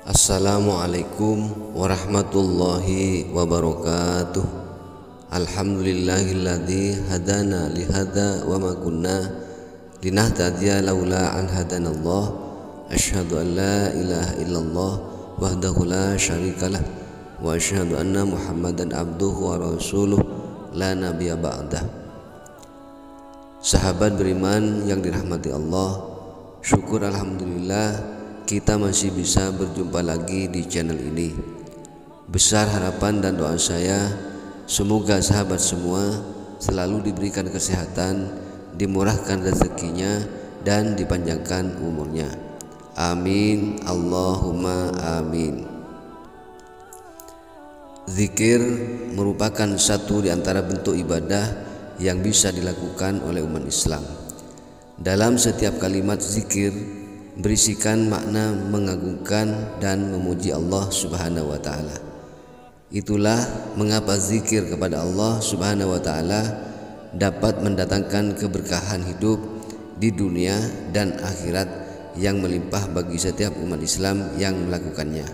Assalamualaikum warahmatullahi wabarakatuh. Alhamdulillahilladzi hadana lihada wa ma kunna linahtadiya laula an hadanallah. Asyhadu an la ilaha illallah wahdahu la syarikalah wa asyhadu anna Muhammadan abduhu wa rasuluh la nabiyya ba'dah. Sahabat beriman yang dirahmati Allah, syukur alhamdulillah kita masih bisa berjumpa lagi di channel ini. Besar harapan dan doa saya, semoga sahabat semua selalu diberikan kesehatan, dimurahkan rezekinya, dan dipanjangkan umurnya. Amin, Allahumma amin. Zikir merupakan satu di antara bentuk ibadah yang bisa dilakukan oleh umat Islam. Dalam setiap kalimat zikir berisikan makna mengagungkan dan memuji Allah Subhanahu wa taala. Itulah mengapa zikir kepada Allah Subhanahu wa taala dapat mendatangkan keberkahan hidup di dunia dan akhirat yang melimpah bagi setiap umat Islam yang melakukannya.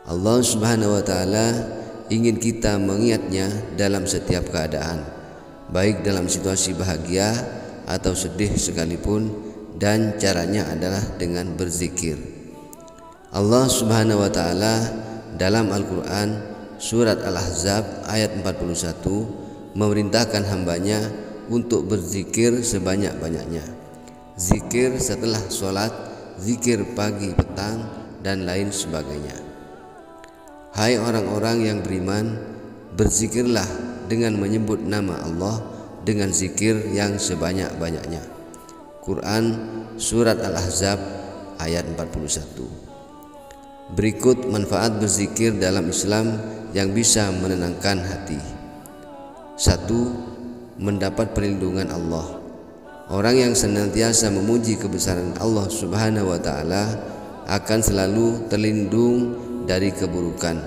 Allah Subhanahu wa taala ingin kita mengingatnya dalam setiap keadaan, baik dalam situasi bahagia atau sedih sekalipun, dan caranya adalah dengan berzikir. Allah Subhanahu wa taala dalam Al-Qur'an surat Al-Ahzab ayat 41 memerintahkan hambanya untuk berzikir sebanyak-banyaknya. Zikir setelah sholat, zikir pagi petang, dan lain sebagainya. Hai orang-orang yang beriman, berzikirlah dengan menyebut nama Allah dengan zikir yang sebanyak-banyaknya. Quran surat Al-Ahzab ayat 41. Berikut manfaat berzikir dalam Islam yang bisa menenangkan hati. 1. Mendapat perlindungan Allah. Orang yang senantiasa memuji kebesaran Allah Subhanahu wa taala akan selalu terlindung dari keburukan.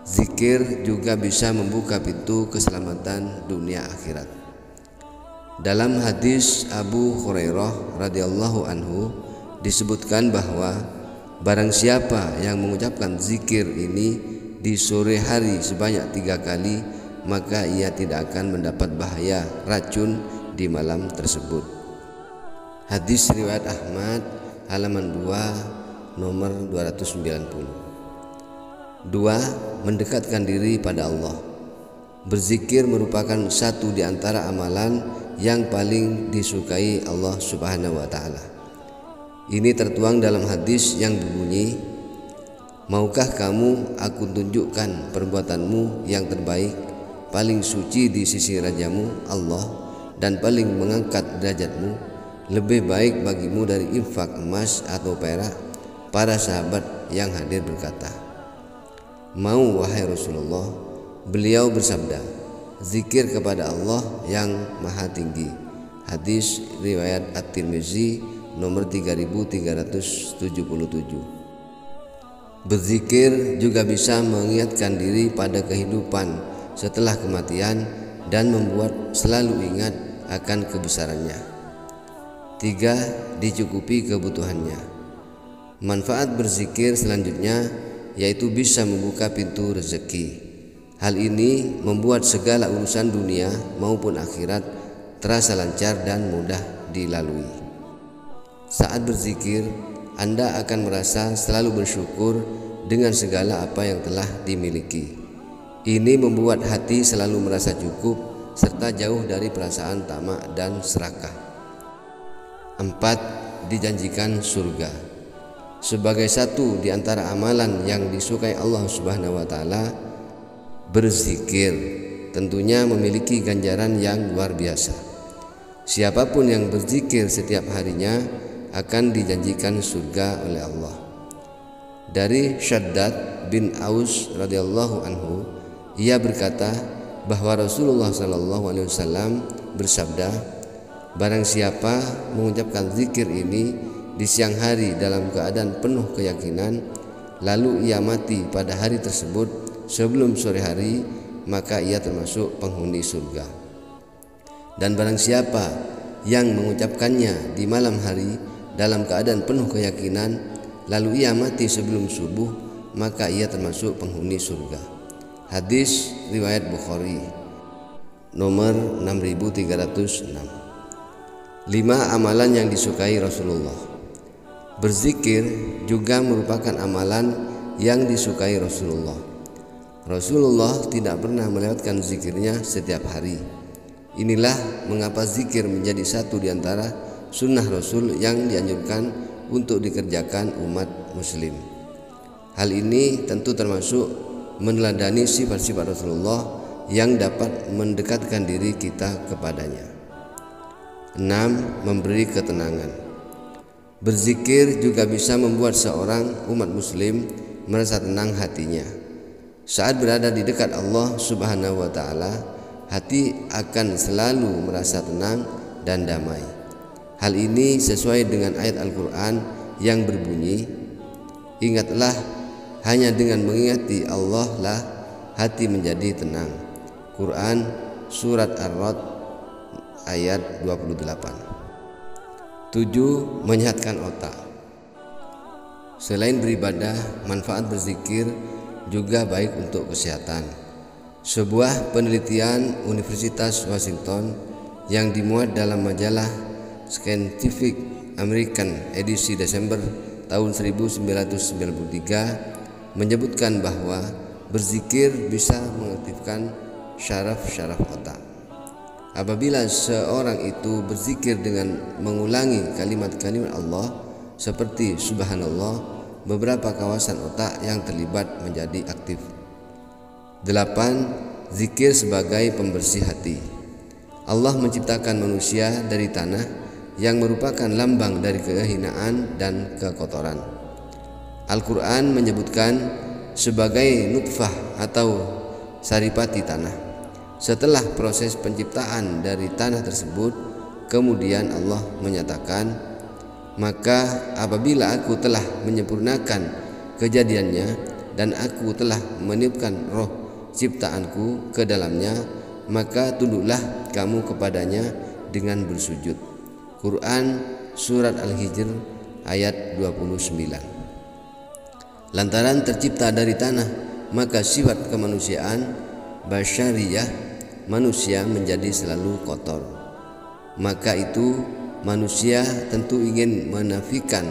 Zikir juga bisa membuka pintu keselamatan dunia akhirat. Dalam hadis Abu Hurairah radhiyallahu anhu disebutkan bahwa barang siapa yang mengucapkan zikir ini di sore hari sebanyak 3 kali, maka ia tidak akan mendapat bahaya racun di malam tersebut. Hadis riwayat Ahmad halaman 2 nomor 290. 2. Mendekatkan diri pada Allah. Berzikir merupakan satu di antara amalan yang paling disukai Allah Subhanahu wa taala. Ini tertuang dalam hadis yang berbunyi, "Maukah kamu aku tunjukkan perbuatanmu yang terbaik, paling suci di sisi Rajamu Allah, dan paling mengangkat derajatmu, lebih baik bagimu dari infak emas atau perak?" Para sahabat yang hadir berkata, "Mau wahai Rasulullah." Beliau bersabda, "Zikir kepada Allah yang maha tinggi." Hadis riwayat At-Tirmizi nomor 3377. Berzikir juga bisa mengingatkan diri pada kehidupan setelah kematian dan membuat selalu ingat akan kebesarannya. 3. Dicukupi kebutuhannya. Manfaat berzikir selanjutnya yaitu bisa membuka pintu rezeki. Hal ini membuat segala urusan dunia maupun akhirat terasa lancar dan mudah dilalui. Saat berzikir, Anda akan merasa selalu bersyukur dengan segala apa yang telah dimiliki. Ini membuat hati selalu merasa cukup serta jauh dari perasaan tamak dan serakah. 4. Dijanjikan surga. Sebagai satu di antara amalan yang disukai Allah Subhanahu wa taala, berzikir tentunya memiliki ganjaran yang luar biasa. Siapapun yang berzikir setiap harinya akan dijanjikan surga oleh Allah. Dari Syaddad bin Aus radhiyallahu anhu, ia berkata bahwa Rasulullah SAW bersabda, "Barang siapa mengucapkan zikir ini di siang hari dalam keadaan penuh keyakinan, lalu ia mati pada hari tersebut sebelum sore hari, maka ia termasuk penghuni surga. Dan barang siapa yang mengucapkannya di malam hari dalam keadaan penuh keyakinan, lalu ia mati sebelum subuh, maka ia termasuk penghuni surga. Hadis riwayat Bukhari nomor 6306. 5 amalan yang disukai Rasulullah. Berzikir juga merupakan amalan yang disukai Rasulullah. Rasulullah tidak pernah melewatkan zikirnya setiap hari. Inilah mengapa zikir menjadi satu di antara sunnah Rasul yang dianjurkan untuk dikerjakan umat muslim. Hal ini tentu termasuk meneladani sifat-sifat Rasulullah yang dapat mendekatkan diri kita kepadanya. 6. Memberi ketenangan. Berzikir juga bisa membuat seorang umat muslim merasa tenang hatinya. Saat berada di dekat Allah Subhanahu wa taala, hati akan selalu merasa tenang dan damai. Hal ini sesuai dengan ayat Al-Quran yang berbunyi, "Ingatlah, hanya dengan mengingati Allah lah hati menjadi tenang." Quran Surat Ar-Ra'd ayat 28. 7. Menyehatkan otak. Selain beribadah, manfaat berzikir juga baik untuk kesehatan. Sebuah penelitian Universitas Washington yang dimuat dalam majalah Scientific American edisi Desember tahun 1993 menyebutkan bahwa berzikir bisa mengaktifkan syaraf-syaraf otak. Apabila seorang itu berzikir dengan mengulangi kalimat-kalimat Allah seperti subhanallah, beberapa kawasan otak yang terlibat menjadi aktif. 8. Zikir sebagai pembersih hati. Allah menciptakan manusia dari tanah yang merupakan lambang dari kehinaan dan kekotoran. Al-Quran menyebutkan sebagai nutfah atau saripati tanah. Setelah proses penciptaan dari tanah tersebut, kemudian Allah menyatakan, "Maka apabila aku telah menyempurnakan kejadiannya dan aku telah meniupkan roh ciptaanku ke dalamnya, maka tunduklah kamu kepadanya dengan bersujud." Quran Surat Al-Hijr ayat 29. Lantaran tercipta dari tanah, maka sifat kemanusiaan basyariyah manusia menjadi selalu kotor. Maka itu manusia tentu ingin menafikan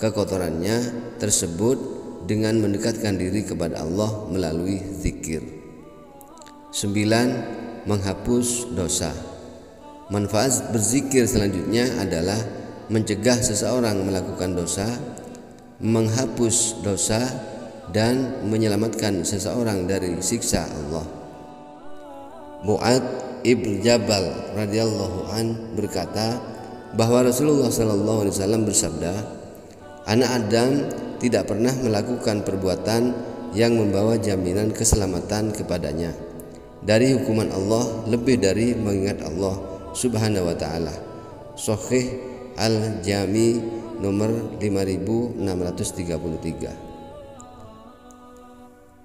kekotorannya tersebut dengan mendekatkan diri kepada Allah melalui zikir. 9. Menghapus dosa. Manfaat berzikir selanjutnya adalah mencegah seseorang melakukan dosa, menghapus dosa, dan menyelamatkan seseorang dari siksa Allah. Mu'ad ibn Jabal radhiyallahu an berkata bahwa Rasulullah SAW bersabda, "Anak Adam tidak pernah melakukan perbuatan yang membawa jaminan keselamatan kepadanya dari hukuman Allah lebih dari mengingat Allah Subhanahu wa taala." Sahih Al-Jami nomor 5633.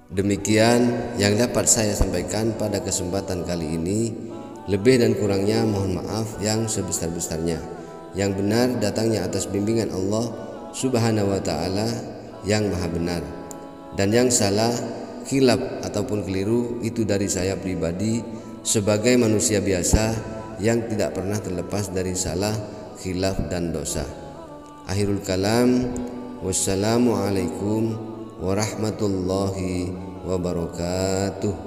Demikian yang dapat saya sampaikan pada kesempatan kali ini. Lebih dan kurangnya mohon maaf yang sebesar-besarnya. Yang benar datangnya atas bimbingan Allah Subhanahu wa taala yang maha benar, dan yang salah, khilaf ataupun keliru itu dari saya pribadi sebagai manusia biasa yang tidak pernah terlepas dari salah, khilaf dan dosa. Akhirul kalam, wassalamualaikum warahmatullahi wabarakatuh.